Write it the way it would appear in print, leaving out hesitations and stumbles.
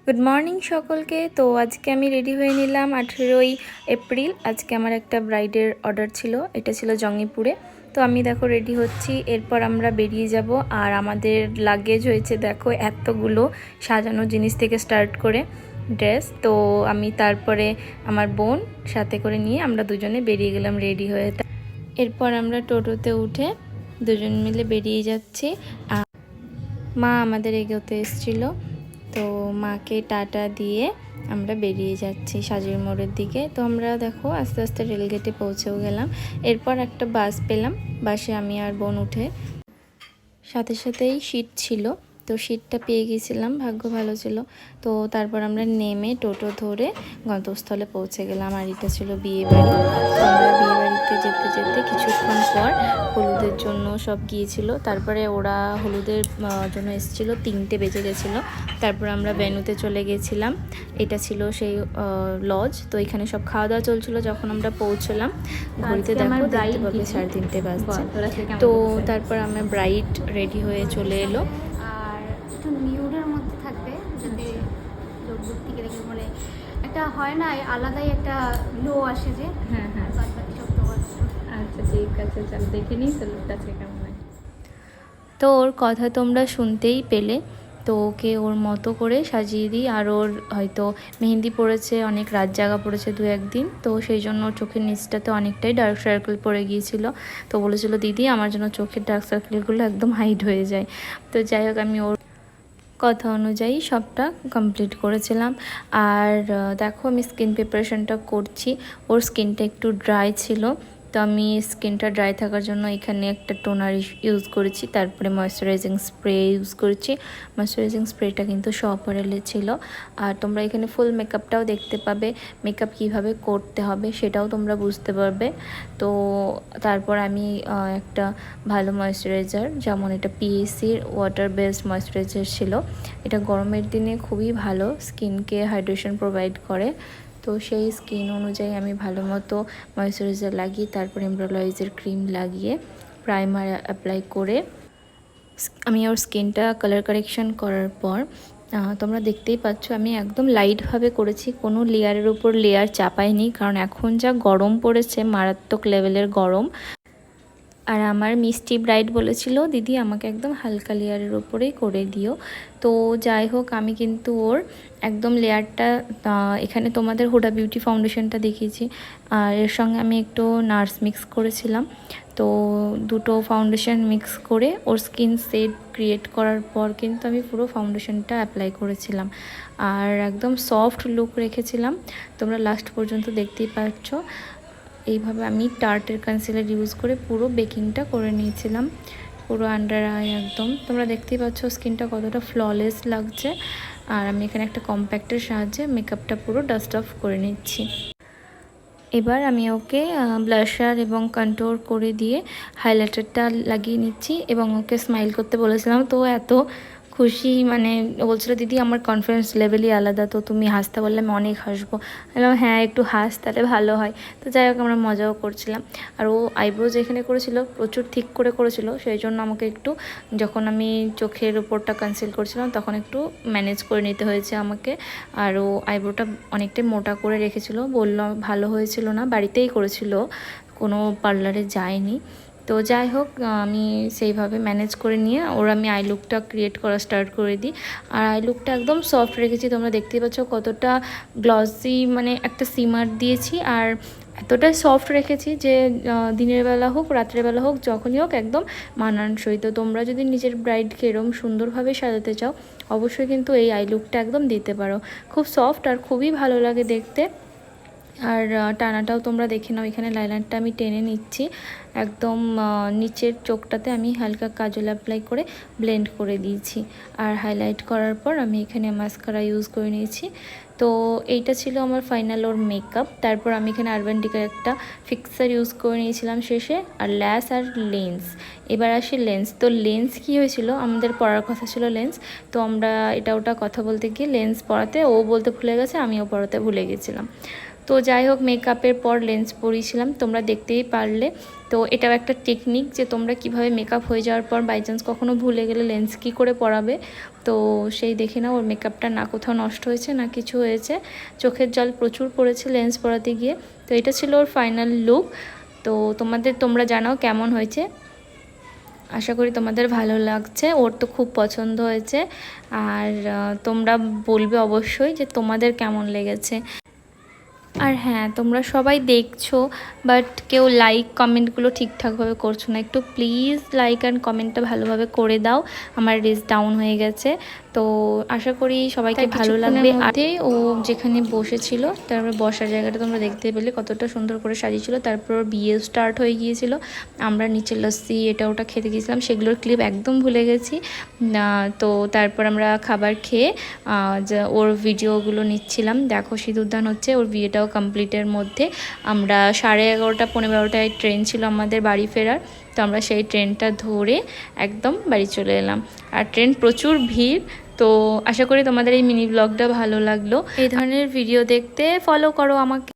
Good morning সকলকে। তো আজকে আমি রেডি হয়ে নিলাম 18ই এপ্রিল। আজকে আমার একটা ব্রাইডের অর্ডার ছিল, এটা ছিল জঙ্গিপুরে। তো আমি দেখো রেডি হচ্ছি, এরপর আমরা বেরিয়ে যাব। আর আমাদের লাগেজ হয়েছে দেখো এতগুলো, সাজানো জিনিস থেকে স্টার্ট করে ড্রেস। তো আমি তারপরে আমার বোন সাথে করে নিয়ে আমরা দুজনে বেরিয়ে গেলাম রেডি হয়ে। এরপর আমরা টোটোতে উঠে দুজন মিলে বেরিয়ে যাচ্ছি। মা আমাদের এগোতে এসেছিলো, তো মাকে টাটা দিয়ে আমরা বেরিয়ে যাচ্ছি সাজের মোড়ের দিকে। তো আমরা দেখো আস্তে আস্তে রেলগেটে পৌঁছেও গেলাম। এরপর একটা বাস পেলাম, বাসে আমি আর বোন উঠে সাথে সাথেই সিট ছিল, তো সিটটা পেয়ে গিয়েছিলাম, ভাগ্য ভালো ছিল। তো তারপর আমরা নেমে টোটো ধরে গন্তব্যস্থলে পৌঁছে গেলাম। আর এটা ছিল বিয়ে বাড়ি। তো আমরা বিয়ে বাড়িতে যেতে যেতে কিছুক্ষণ পর হলুদের জন্য সব গিয়েছিল। তারপরে ওরা হলুদের জন্য এসেছিলো, 3টে বেজে গেছিলো। তারপর আমরা ভেন্যুতে চলে গেছিলাম, এটা ছিল সেই লজ। তো এখানে সব খাওয়া দাওয়া চলছিল। যখন আমরা পৌঁছলাম ঘড়িতে দেখো দেখতে পাবে 3:30 বাজছে। তো তারপর আমরা ব্রাইড রেডি হয়ে চলে এলো। আর একটু নিউডের মধ্যে থাকবে, যাতে লোক দূর থেকে দেখে মানে একটা হয় না, আলাদাই একটা লো আসে যে। হ্যাঁ হ্যাঁ, আচ্ছা ঠিক আছে, চল দেখে নিই সেলুটটা আছে কেমন হয়। তো ওর কথা তোমরা শুনতেই পেলে। তো ওকে ওর মতো করে সাজিয়ে দিই। আর ওর হয়তো মেহেন্দি পড়েছে, অনেক রাত জাগা পড়েছে 2-1 দিন, তো সেই জন্য চোখের নিচটাতে অনেকটাই ডার্ক সার্কেল পড়ে গিয়েছিল। তো বলেছিল দিদি আমার জন্য চোখের ডার্ক সার্কেলগুলো একদম হাইড হয়ে যায়। তো যাই হোক আমি ওর কথা অনুযায়ী সবটা কমপ্লিট করেছিলাম। আর দেখো আমি স্কিন প্রিপারেশনটা করছি। ওর স্কিনটা একটু ড্রাই ছিল, তো আমি স্কিনটা ড্রাই থাকার জন্য এখানে একটা টোনার ইউজ করেছি, তারপরে ময়শ্চারাইজিং স্প্রে ইউজ করেছি। ময়শ্চারাইজিং স্প্রেটা কিন্তু অপারেলে ছিল। আর তোমরা এখানে ফুল মেকআপটাও দেখতে পাবে, মেকআপ কিভাবে করতে হবে সেটাও তোমরা বুঝতে পারবে। তো তারপর আমি একটা ভালো ময়শ্চারাইজার, যেমন এটা পিএসির ওয়াটার বেসড ময়শ্চারাইজার ছিল। এটা গরমের দিনে খুবই ভালো, স্কিনকে হাইড্রেশন প্রোভাইড করে। তো সেই স্কিন অনুযায়ী আমি ভালো মতো ময়শ্চারাইজার লাগিয়ে তারপর এমব্রোলয়েজের ক্রিম লাগিয়ে প্রাইমার অ্যাপ্লাই করে আমি ওর স্কিনটা কালার কারেকশন করার পর তোমরা দেখতেই পাচ্ছ আমি একদম লাইটভাবে করেছি, কোনো লেয়ারের উপর লেয়ার চাপাইনি, কারণ এখন যা গরম পড়েছে, মারাত্মক লেভেলের গরম। আর আমার মিষ্টি ব্রাইড বলেছিল দিদি আমাকে একদম হালকা লেয়ারের ওপরেই করে দিও। তো যাই হোক আমি কিন্তু ওর একদম লেয়ারটা, এখানে তোমাদের হুডা বিউটি ফাউন্ডেশনটা দেখিয়েছি, আর এর সঙ্গে আমি একটু নার্স মিক্স করেছিলাম। তো দুটো ফাউন্ডেশন মিক্স করে ওর স্কিন সেট ক্রিয়েট করার পর কিন্তু আমি পুরো ফাউন্ডেশনটা অ্যাপ্লাই করেছিলাম। আর একদম সফট লুক রেখেছিলাম, তোমরা লাস্ট পর্যন্ত দেখতেই পাচ্ছ। এইভাবে আমি টার্টের কনসিলার ইউজ করে পুরো বেকিংটা করে নিয়েছিলাম, পুরো আন্ডার আই একদম। তোমরা দেখতেই পাচ্ছ স্কিনটা কতটা ফ্ললেস লাগছে। আর আমি এখানে একটা কম্প্যাক্টের সাহায্যে মেকআপটা পুরো ডাস্ট অফ করে নিচ্ছি। এবার আমি ওকে ব্লাশার এবং কন্ট্রোল করে দিয়ে হাইলাইটারটা লাগিয়ে নিচ্ছি এবং ওকে স্মাইল করতে বলেছিলাম। তো এত খুশি, মানে বলছিল দিদি আমার কনফিডেন্স লেভেলই আলাদা, তো তুমি হাসতে বললে আমি অনেক হাসবো। বললাম হ্যাঁ একটু হাস, তাহলে ভালো হয়। তো যাই হোক আমরা মজাও করছিলাম। আর ও আইব্রো যেখানে করেছিল প্রচুর ঠিক করে করেছিল, সেই জন্য আমাকে একটু, যখন আমি চোখের উপরটা কনসিল করছিলাম তখন একটু ম্যানেজ করে নিতে হয়েছে আমাকে। আর ও আইব্রোটা অনেকটাই মোটা করে রেখেছিল, বললো ভালো হয়েছিল না, বাড়িতেই করেছিল, কোনো পার্লারে যায়নি। তো যাই হোক আমি সেইভাবে ম্যানেজ করে নিয়ে ওর আমি আই লুকটা ক্রিয়েট করা স্টার্ট করে দিই। আর আই লুকটা একদম সফট রেখেছি, তোমরা দেখতেই পাচ্ছ কতটা গ্লসি, মানে একটা সিমার দিয়েছি। আর এতটাই সফট রেখেছি যে দিনের বেলা হোক রাত্রের বেলা হোক যখনই হোক একদম মানানসই। তো তোমরা যদি নিজের ব্রাইডকে এরকম সুন্দরভাবে সাজাতে চাও অবশ্যই কিন্তু এই আই লুকটা একদম দিতে পারো, খুব সফট আর খুবই ভালো লাগে দেখতে। আর টানাটাও তোমরা দেখে নাও, এখানে লাইনারটা আমি টেনে নিচ্ছি, একদম নিচের চোখটাতে আমি হালকা কাজল অ্যাপ্লাই করে ব্লেন্ড করে দিয়েছি। আর হাইলাইট করার পর আমি এখানে মাস্কারা ইউজ করে নিয়েছি। তো এইটা ছিল আমার ফাইনাল ওর মেকআপ। তারপর আমি এখানে আরবান ডিকার একটা ফিক্সার ইউজ করে নিয়েছিলাম শেষে, আর ল্যাস আর লেন্স। এবার আসি লেন্স। তো লেন্স কি হয়েছিল, আমাদের পড়ার কথা ছিল লেন্স, তো আমরা এটা ওটা কথা বলতে গিয়ে লেন্স পড়াতে ও বলতে ভুলে গেছে, আমিও পড়াতে ভুলে গেছিলাম। তো যাই হোক, মেকআপের পর লেন্স পরিয়েছিলাম, তোমরা দেখতেই পারলে। তো এটাও একটা টেকনিক যে তোমরা কিভাবে মেকআপ হয়ে যাওয়ার পর বাই চান্স কখনো ভুলে গেলে লেন্স কী করে পরাবে। তো সেই দেখে না ওর মেকআপটা না কোথাও নষ্ট হয়েছে না কিছু হয়েছে, চোখের জল প্রচুর পড়েছে লেন্স পরাতে গিয়ে। তো এটা ছিল ওর ফাইনাল লুক। তো তোমরা জানাও কেমন হয়েছে, আশা করি তোমাদের ভালো লাগছে। ওর তো খুব পছন্দ হয়েছে, আর তোমরা বলবে অবশ্যই যে তোমাদের কেমন লেগেছে। আর হ্যাঁ, তোমরা সবাই দেখছো বাট কেউ লাইক কমেন্টগুলো ঠিকঠাকভাবে করছো না, একটু প্লিজ লাইক অ্যান্ড কমেন্টটা ভালোভাবে করে দাও, আমার রিচ ডাউন হয়ে গেছে। তো আশা করি সবাইকে ভালো লাগবে। আগে ও যেখানে বসেছিল তারপর বসার জায়গাটা তোমরা দেখতে পেলে কতটা সুন্দর করে সাজিয়েছিল। তারপর বিয়ে স্টার্ট হয়ে গিয়েছিল, আমরা নিচে লস্যি এটা ওটা খেতে গিয়েছিলাম, সেগুলোর ক্লিপ একদম ভুলে গেছি। তো তারপর আমরা খাবার খেয়ে ওর ভিডিওগুলো নিচ্ছিলাম। দেখো সিঁদুরদান হচ্ছে, ওর বিয়েটাও কমপ্লিটের মধ্যে। আমরা 11:30 পৌনে 12টায় ট্রেন ছিল আমাদের বাড়ি ফেরার, তো আমরা সেই ট্রেনটা ধরে একদম বাড়ি চলে এলাম। আর ট্রেন প্রচুর ভিড়। তো আশা করি তোমাদের এই মিনি ব্লগটা ভালো লাগলো। এই ধরনের ভিডিও দেখতে ফলো করো আমাকে।